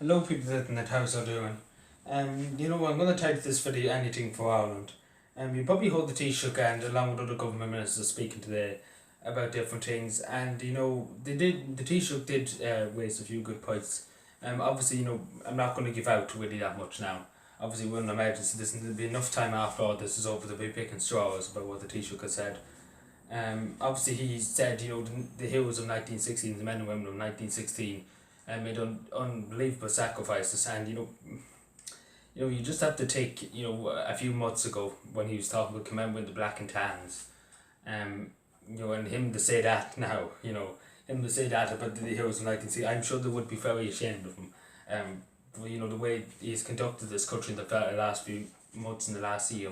Hello people sitting at house are doing. I'm going to title this video Anything for Ireland. You probably heard the Taoiseach and along with other government ministers speaking today about different things, and the Taoiseach did raise a few good points. Obviously, I'm not going to give out really that much now. Obviously we're in an emergency, there'll be enough time after all this is over to be picking straws about what the Taoiseach has said. Obviously he said, the heroes of 1916, the men and women of 1916, made unbelievable sacrifices, and you just have to take a few months ago when he was talking about commemorating the Black and Tans, and him to say that now, him to say that about the heroes of 1916, I'm sure they would be very ashamed of him. The way he's conducted this country in the last few months in the last year.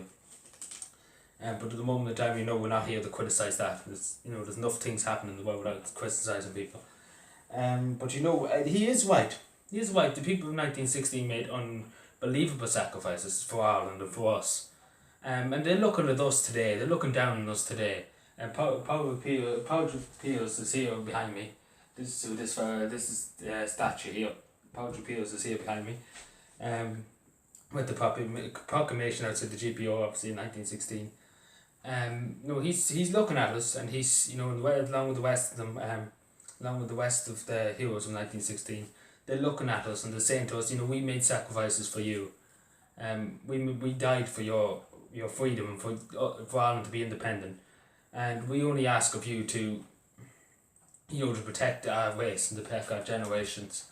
But at the moment in time, we're not here to criticise that. There's enough things happening in the world without criticising people. But he is right. He is right. The people of 1916 made unbelievable sacrifices for Ireland and for us. And they're looking at us today. They're looking down on us today. And Paul Piers is here behind me. This is statue here. Paul Piers is here behind me. With the proclamation outside the GPO, obviously in 1916. He's looking at us, and he's along with the rest of them. Along with the rest of the heroes of 1916, they're looking at us and they're saying to us, we made sacrifices for you. We died for your freedom and for Ireland to be independent, and we only ask of you to protect our race and to protect our generations.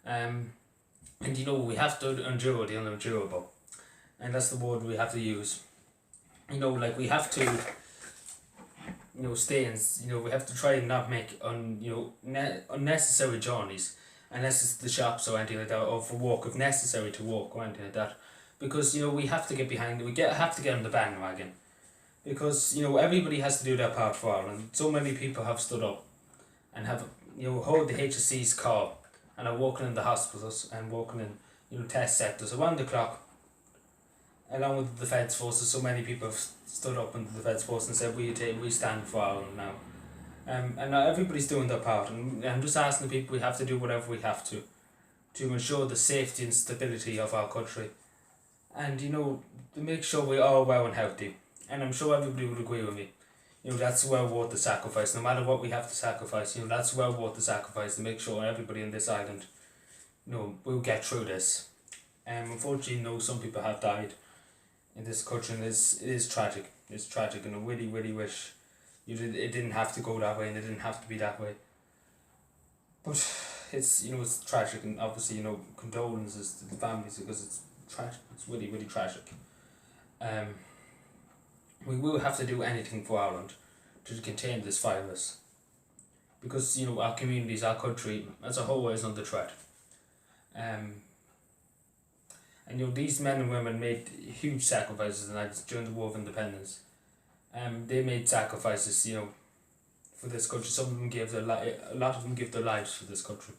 And we have to endure the unendurable, and that's the word we have to use. We have to stay and we have to try and not make unnecessary journeys, unless it's the shops or anything like that, or for work if necessary to walk or anything like that, because we have to get behind have to get on the bandwagon, because everybody has to do their part for Ireland. So many people have stood up and have heard the HSE's call and are working in the hospitals and working in test sectors around the clock, along with the Defence Forces. So many people have stood up in the Defence Force and said we stand for Ireland now. And now everybody's doing their part, and I'm just asking the people, we have to do whatever we have to ensure the safety and stability of our country, and to make sure we're all well and healthy. And I'm sure everybody would agree with me. That's well worth the sacrifice. No matter what we have to sacrifice, that's well worth the sacrifice to make sure everybody in this island, will get through this. Unfortunately, some people have died in this country, and it is tragic. It's tragic, and I really, really wish it didn't have to go that way, and it didn't have to be that way. But it's it's tragic, and obviously condolences to the families, because it's tragic. It's really, really tragic. We will have to do anything for Ireland to contain this virus, because our communities, our country as a whole is under threat. And these men and women made huge sacrifices during the War of Independence. They made sacrifices, for this country. Some of them a lot of them gave their lives for this country,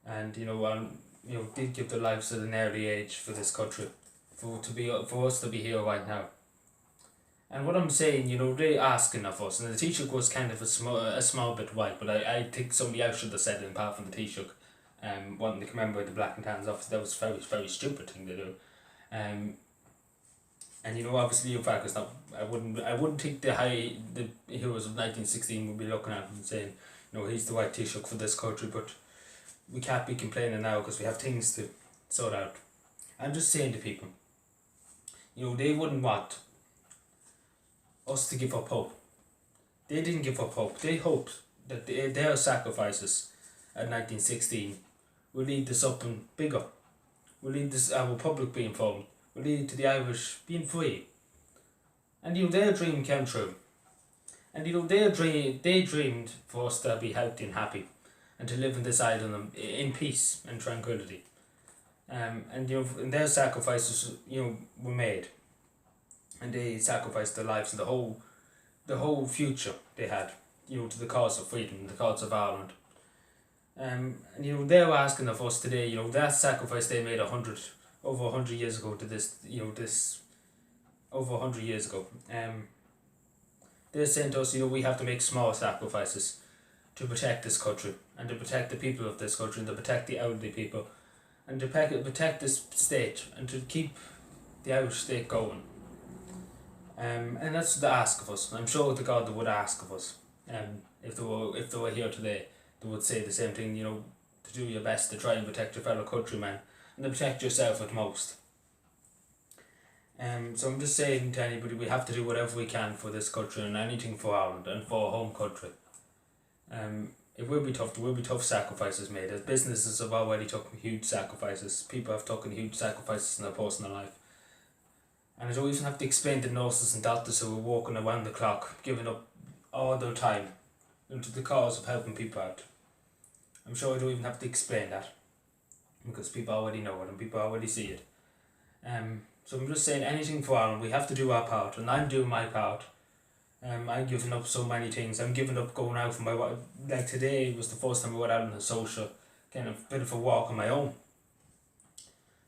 and did give their lives at an early age for this country, for us to be here right now. And what I'm saying, they're asking of us, and the Taoiseach was kind of a small bit right, but I think somebody else should have said it apart from the Taoiseach. Wanting to commemorate the Black and Tans, obviously that was a very, very stupid thing to do. And obviously Leo Varadkar, I wouldn't think the heroes of 1916 would be looking at him and saying, he's the right Taoiseach for this country, but we can't be complaining now because we have things to sort out. I'm just saying to people, they wouldn't want us to give up hope. They didn't give up hope. They hoped that their sacrifices at 1916 will lead to something bigger. Will lead to our republic being formed. Will lead to the Irish being free. And their dream came true. And they dreamed for us to be healthy and happy, and to live in this island in peace and tranquility. And their sacrifices were made, and they sacrificed their lives and the whole future they had to the cause of freedom and the cause of Ireland. And they're asking of us today, that sacrifice they made over 100 years ago to this over 100 years ago. They're saying to us, we have to make small sacrifices to protect this country and to protect the people of this country and to protect the elderly people and to protect this state and to keep the Irish state going. And that's the ask of us. I'm sure the God that would ask of us. If they were here today, they would say the same thing. To do your best to try and protect your fellow countrymen and to protect yourself at most. So I'm just saying to anybody, we have to do whatever we can for this country and anything for Ireland and for our home country. It will be tough. There will be tough sacrifices made. As businesses have already taken huge sacrifices. People have taken huge sacrifices in their personal life. And I don't even have to explain to nurses and doctors who are working around the clock, giving up all their time into the cause of helping people out. I'm sure I don't even have to explain that, because people already know it and people already see it. So I'm just saying, anything for Ireland, we have to do our part, and I'm doing my part. I'm giving up so many things. I'm giving up going out for my walk. Like today was the first time I went out on a social, kind of bit of a walk on my own.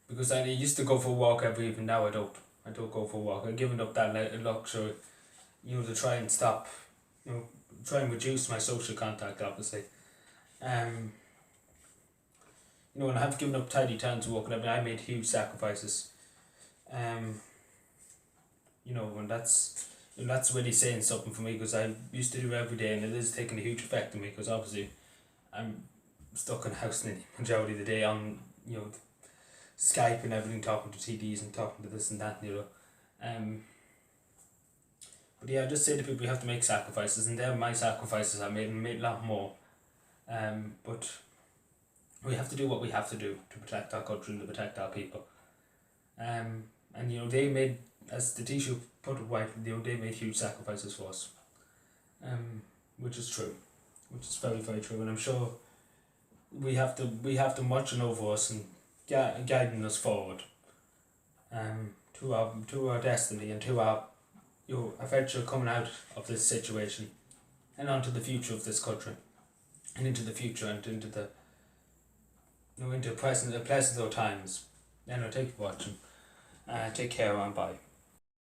Because I used to go for a walk every evening, now I don't. I don't go for a walk. I'm giving up that luxury, to try and stop, try and reduce my social contact, obviously. And I have given up tidy towns walking. I made huge sacrifices. And that's really saying something for me, because I used to do it every day, and it is taking a huge effect on me, because obviously I'm stuck in the house the majority of the day on Skype and everything, talking to TDs and talking to this and that, but yeah, I just say to people, we have to make sacrifices, and they're my sacrifices. I made a lot more, but we have to do what we have to do to protect our country and to protect our people. And they made, as the Taoiseach put it rightly, they made huge sacrifices for us, which is true, which is very, very true, and I'm sure we have to watching over us and guiding us forward, to our destiny and to our eventual coming out of this situation and onto the future of this country and into the future and into the into pleasant times. Thank you for watching. Take care and bye.